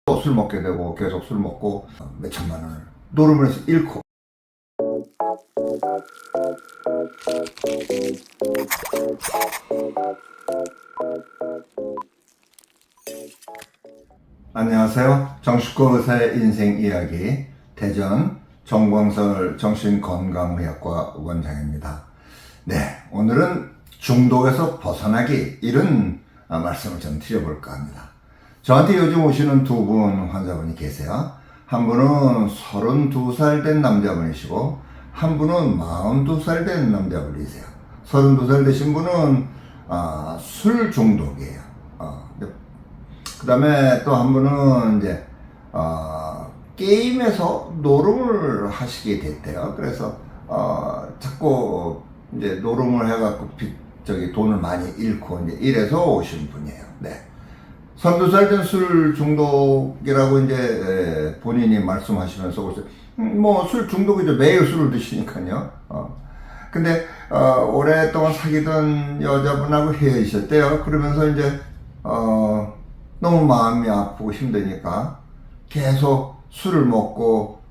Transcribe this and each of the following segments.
또 술 먹게 되고 계속 술 먹고 몇 천만 원을 노름을 해서 잃고. 안녕하세요. 정식구 의사의 인생 이야기 대전 정광설 정신건강의학과 원장입니다. 네, 오늘은 중독에서 벗어나기 이런 말씀을 좀 드려볼까 합니다. 저한테 요즘 오시는 두 분 환자분이 계세요. 한 분은 32살 된 남자분이시고 한 분은 42살 된 남자분이세요. 32살 되신 분은 술 중독이에요. 그 다음에 또 한 분은 이제 게임에서 노름을 하시게 됐대요. 그래서 자꾸 이제 노름을 해갖고 돈을 많이 잃고 이제 이래서 오신 분이에요. 네. 32살 된 술 중독이라고 이제 본인이 말씀하시면서 오셨어요. 뭐 술 중독이죠. 매일 술을 드시니까요. 근데 오랫동안 사귀던 여자분하고 헤어지셨대요. 그러면서 이제 너무 마음이 아프고 힘드니까 계속 술을 먹고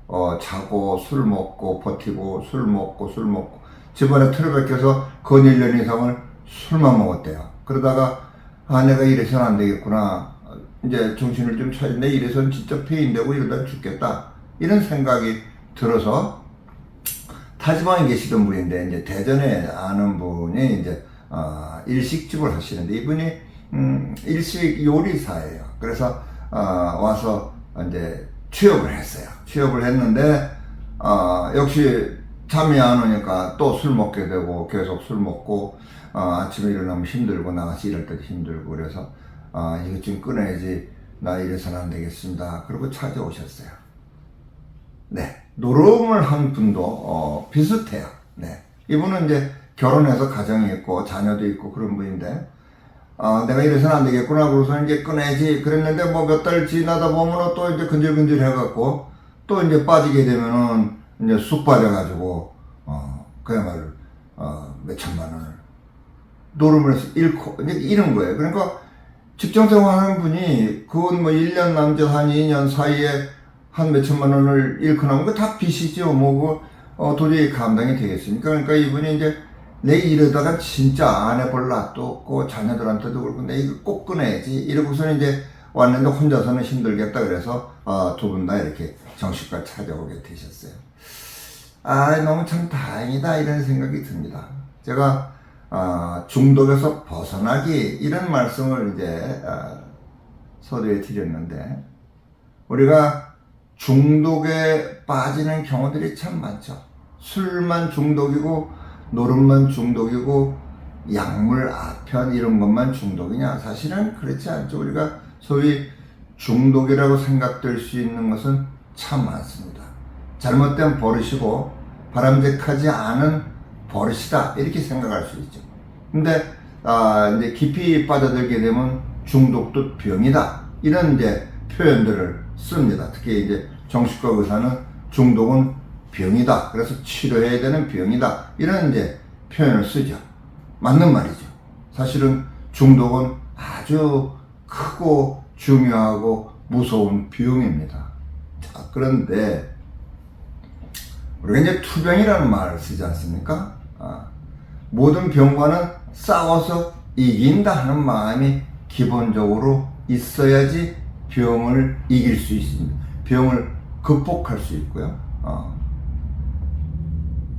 자고 술 먹고 버티고 술 먹고 집안에 틀어박혀서 근 1년 이상을 술만 먹었대요. 그러다가 내가 이래서는 안 되겠구나. 이제 정신을 좀 차리네. 이래서는 진짜 폐인되고 이러다 죽겠다. 이런 생각이 들어서 타지방에 계시던 분인데 이제 대전에 아는 분이 이제 일식집을 하시는데 이분이 일식 요리사예요. 그래서 와서 이제 취업을 했어요. 취업을 했는데 역시 잠이 안 오니까 또 술 먹게 되고 계속 술 먹고 아침에 일어나면 힘들고 나가서 일할 때도 힘들고 그래서 이거 좀 끊어야지. 나 이래서는 안 되겠습니다. 그리고 찾아오셨어요. 네, 노름을 한 분도 비슷해요. 네, 이분은 이제 결혼해서 가정이 있고 자녀도 있고 그런 분인데 내가 이래서는 안 되겠구나. 그래서 이제 끊어야지 그랬는데 뭐 몇 달 지나다 보면은 또 이제 근질근질 해갖고 또 이제 빠지게 되면은 이제 쑥 빠져가지고 그야말로 몇 천만 원을 노름을 해서 잃고 이제 이런 거예요. 그러니까 직장생활 하는 분이 그건 뭐 1년 남짓 한 2년 사이에 한 몇 천만 원을 잃고 나면 다 빚이죠. 뭐 도저히 감당이 되겠습니까? 그러니까 이분이 이제 내 이러다가 진짜 아내 볼 낯도 없고 자녀들한테도 그렇고 내 이거 꼭 끊어야지 이러고서는 이제 왔는데 혼자서는 힘들겠다 그래서 두 분 다 이렇게 정신과 찾아오게 되셨어요. 너무 참 다행이다 이런 생각이 듭니다. 제가 중독에서 벗어나기 이런 말씀을 이제 서두에 드렸는데 우리가 중독에 빠지는 경우들이 참 많죠. 술만 중독이고 노름만 중독이고 약물 아편 이런 것만 중독이냐? 사실은 그렇지 않죠. 우리가 소위 중독이라고 생각될 수 있는 것은 참 많습니다. 잘못된 버릇이고 바람직하지 않은 버릇이다 이렇게 생각할 수 있죠. 근데 이제 깊이 빠져들게 되면 중독도 병이다 이런 이제 표현들을 씁니다. 특히 이제 정신과 의사는 중독은 병이다. 그래서 치료해야 되는 병이다. 이런 이제 표현을 쓰죠. 맞는 말이죠. 사실은 중독은 아주 크고 중요하고 무서운 병입니다. 자, 그런데 우리가 이제 투병이라는 말을 쓰지 않습니까? 모든 병과는 싸워서 이긴다 하는 마음이 기본적으로 있어야지 병을 이길 수 있습니다. 병을 극복할 수 있고요.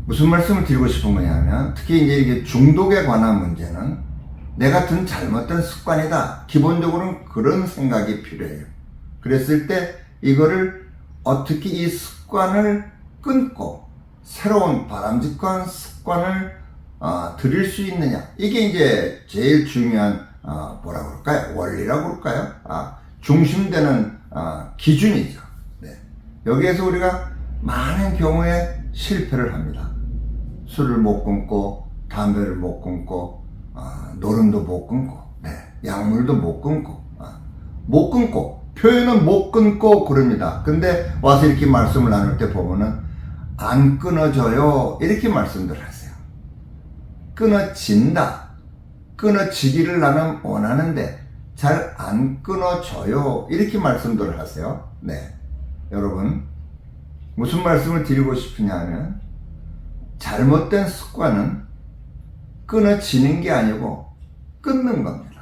무슨 말씀을 드리고 싶은 거냐면 특히 이제 이게 중독에 관한 문제는 내 같은 잘못된 습관이다. 기본적으로는 그런 생각이 필요해요. 그랬을 때 이거를 어떻게 이 습관을 끊고 새로운 바람직한 습관을 들일 수 있느냐. 이게 이제 제일 중요한 뭐라고 그럴까요? 원리라고 그럴까요? 중심되는 기준이죠. 네. 여기에서 우리가 많은 경우에 실패를 합니다. 술을 못 끊고 담배를 못 끊고 노름도 못 끊고 약물도 못 끊고 표현은 못 끊고 그럽니다. 근데 와서 이렇게 말씀을 나눌 때 보면은 안 끊어져요 이렇게 말씀들 하세요. 끊어진다. 끊어지기를 나는 원하는데 잘 안 끊어져요. 이렇게 말씀들을 하세요. 네. 여러분, 무슨 말씀을 드리고 싶으냐 하면, 잘못된 습관은 끊어지는 게 아니고 끊는 겁니다.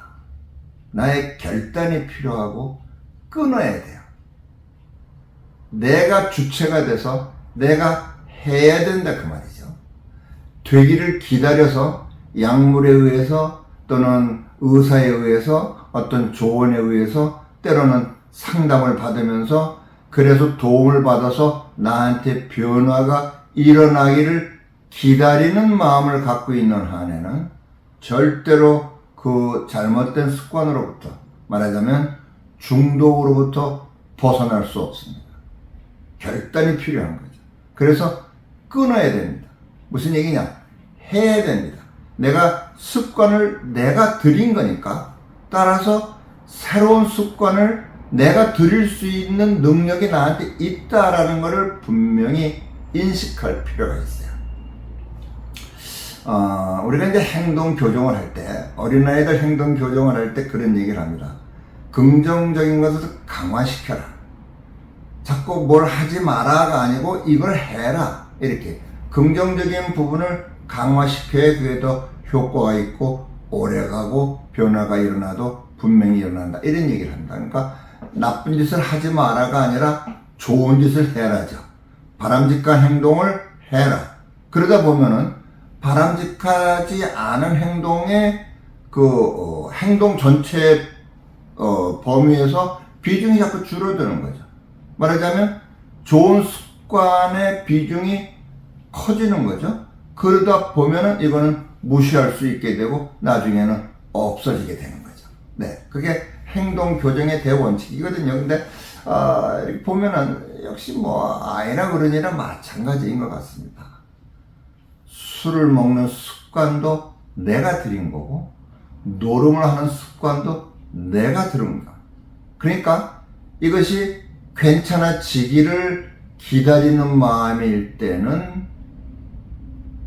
나의 결단이 필요하고 끊어야 돼요. 내가 주체가 돼서 내가 해야 된다 그 말이죠. 되기를 기다려서 약물에 의해서 또는 의사에 의해서 어떤 조언에 의해서 때로는 상담을 받으면서 그래서 도움을 받아서 나한테 변화가 일어나기를 기다리는 마음을 갖고 있는 한에는 절대로 그 잘못된 습관으로부터, 말하자면 중독으로부터 벗어날 수 없습니다. 결단이 필요한 거죠. 그래서 끊어야 됩니다. 무슨 얘기냐? 해야 됩니다. 내가 습관을 내가 들인 거니까, 따라서 새로운 습관을 내가 들일 수 있는 능력이 나한테 있다라는 것을 분명히 인식할 필요가 있어요. 우리가 이제 행동 교정을 할 때, 어린아이들 행동 교정을 할 때 그런 얘기를 합니다. 긍정적인 것을 강화시켜라. 자꾸 뭘 하지 마라가 아니고 이걸 해라. 이렇게 긍정적인 부분을 강화시켜야 그게 더 효과가 있고 오래가고 변화가 일어나도 분명히 일어난다. 이런 얘기를 합니다. 그러니까 나쁜 짓을 하지 마라가 아니라 좋은 짓을 해라죠. 바람직한 행동을 해라. 그러다 보면은 바람직하지 않은 행동의 행동 전체 범위에서 비중이 자꾸 줄어드는 거죠. 말하자면 좋은 습관의 비중이 커지는 거죠. 그러다 보면은 이거는 무시할 수 있게 되고 나중에는 없어지게 되는 거죠. 네, 그게 행동 교정의 대원칙이거든요. 근데 이렇게 보면은 역시 뭐 아이나 어른이나 마찬가지인 것 같습니다. 술을 먹는 습관도 내가 들인 거고 노름을 하는 습관도 내가 들은 거. 그러니까 이것이 괜찮아지기를 기다리는 마음일 때는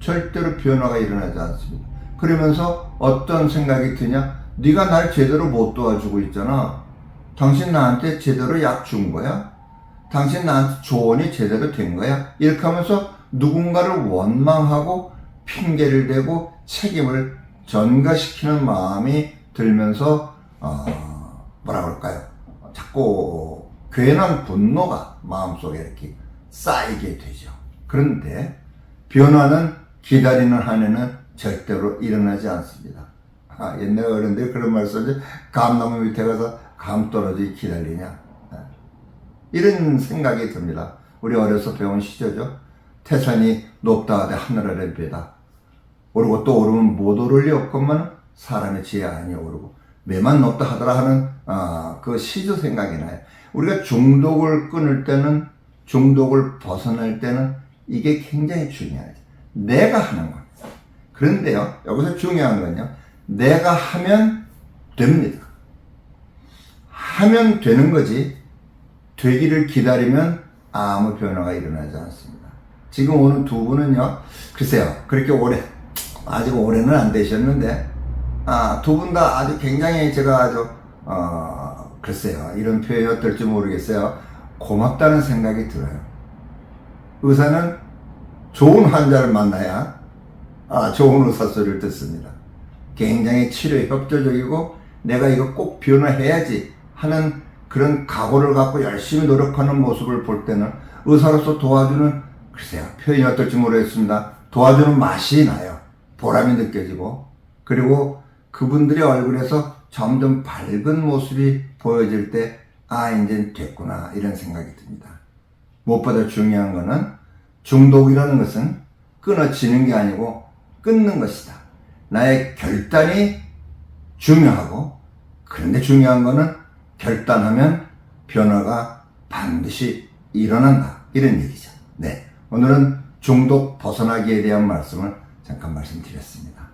절대로 변화가 일어나지 않습니다. 그러면서 어떤 생각이 드냐? 네가 날 제대로 못 도와주고 있잖아. 당신 나한테 제대로 약 준 거야? 당신 나한테 조언이 제대로 된 거야? 이렇게 하면서 누군가를 원망하고 핑계를 대고 책임을 전가시키는 마음이 들면서 뭐라 그럴까요? 자꾸 괜한 분노가 마음속에 이렇게 쌓이게 되죠. 그런데 변화는 기다리는 한에는 절대로 일어나지 않습니다. 옛날 어른들이 그런 말 쓰죠. 감나무 밑에 가서 감 떨어지기 기다리냐. 이런 생각이 듭니다. 우리 어려서 배운 시조죠. 태산이 높다 하되 하늘 아래 배다. 오르고 또 오르면 못 오를 리 없건만 사람의 지혜 아니 오르고 매만 높다 하더라 하는 그 시조 생각이 나요. 우리가 중독을 끊을 때는, 중독을 벗어날 때는 이게 굉장히 중요하죠. 내가 하는 겁니다. 그런데요, 여기서 중요한 건요, 내가 하면 됩니다. 하면 되는 거지 되기를 기다리면 아무 변화가 일어나지 않습니다. 지금 오는 두 분은요, 글쎄요, 그렇게 아직 오래는 안 되셨는데, 두 분 다 아주 굉장히 제가 아주, 글쎄요, 이런 표현이 어떨지 모르겠어요. 고맙다는 생각이 들어요. 의사는 좋은 환자를 만나야, 좋은 의사 소리를 듣습니다. 굉장히 치료에 협조적이고, 내가 이거 꼭 변화해야지 하는 그런 각오를 갖고 열심히 노력하는 모습을 볼 때는 의사로서 도와주는, 글쎄요, 표현이 어떨지 모르겠습니다. 도와주는 맛이 나요. 보람이 느껴지고, 그리고 그분들의 얼굴에서 점점 밝은 모습이 보여질 때, 이제 됐구나, 이런 생각이 듭니다. 무엇보다 중요한 거는 중독이라는 것은 끊어지는 게 아니고 끊는 것이다. 나의 결단이 중요하고, 그런데 중요한 거는 결단하면 변화가 반드시 일어난다. 이런 얘기죠. 네. 오늘은 중독 벗어나기에 대한 말씀을 잠깐 말씀드렸습니다.